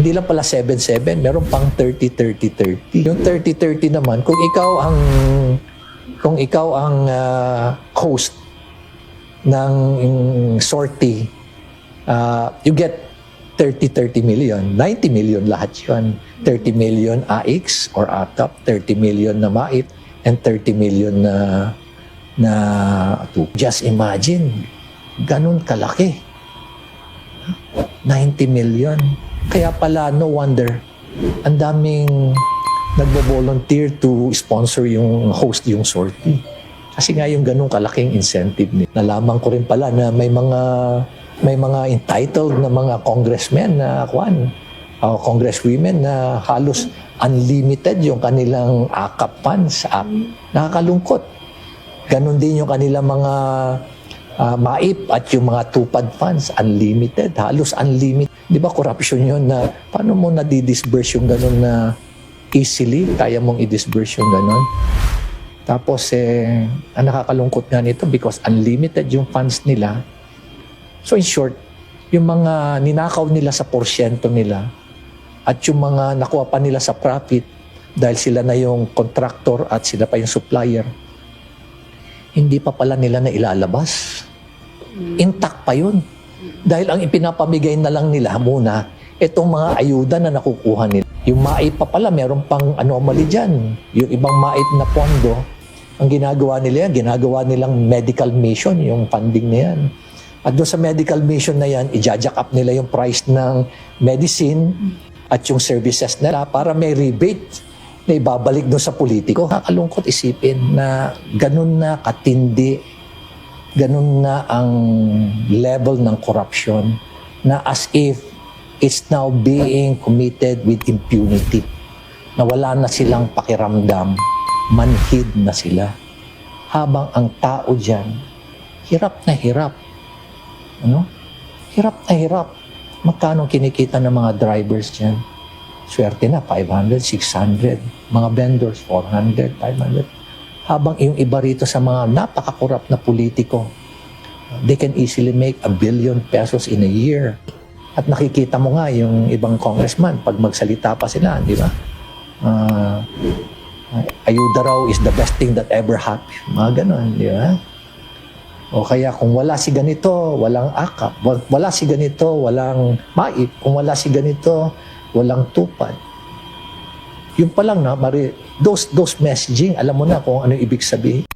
Hindi lang pala 7-7, meron pang 30-30-30. Yung 30-30 naman, kung ikaw ang host ng sortie, you get 30 million. 90 million lahat yun. 30 million AX or ATAP, 30 million na MAIT, and 30 million na just imagine, ganun kalaki. 90 million. Kaya pala, no wonder, ang daming nagbo-volunteer to sponsor yung host yung sortie. Kasi nga yung ganun kalaking incentive nila. Nalaman ko rin pala na may mga entitled na mga congressmen na congresswomen na halos unlimited yung kanilang AKAP funds. Nakakalungkot. Ganon din yung kanilang mga MAIP at yung mga tupad funds, unlimited, halos unlimited. Di ba corruption yun na paano mo na-disburse yung ganon na easily, kaya mong i-disburse yung ganon? Tapos, ang nakakalungkot nga nito because unlimited yung funds nila. So in short, yung mga ninakaw nila sa porsyento nila at yung mga nakuha pa nila sa profit dahil sila na yung contractor at sila pa yung supplier, hindi pa pala nila na ilalabas. Intact pa yun. Dahil ang ipinapamigay na lang nila muna, itong mga ayuda na nakukuha nila. Yung MAIP pa pala, meron pang anomaly dyan. Yung ibang MAIP na pondo, ang ginagawa nila yan, ginagawa nilang medical mission, yung funding na yan. At doon sa medical mission na yan, i-jack up nila yung price ng medicine at yung services nila para may rebate na ibabalik doon sa politiko. Nakakalungkot isipin na ganun na katindi, ganun na ang level ng corruption na as if it's now being committed with impunity. Na wala na silang pakiramdam, manhid na sila. Habang ang tao dyan, hirap na hirap. Ano? Hirap na hirap. Magkano kinikita ng mga drivers dyan? Swerte na, 500, 600. Mga vendors, 400, 500. Habang yung iba rito sa mga napaka-corrupt na politiko, they can easily make 1 billion pesos in a year. At nakikita mo nga yung ibang congressman, pag magsalita pa sila, di ba? Ayuda raw is the best thing that ever happened. Mga ganon, di ba? O kaya kung wala si ganito, walang AKAP. Wala si ganito, walang MAIP. Kung wala si ganito, walang tupad. Yung pa lang na, those messaging, alam mo na kung ano ibig sabihin.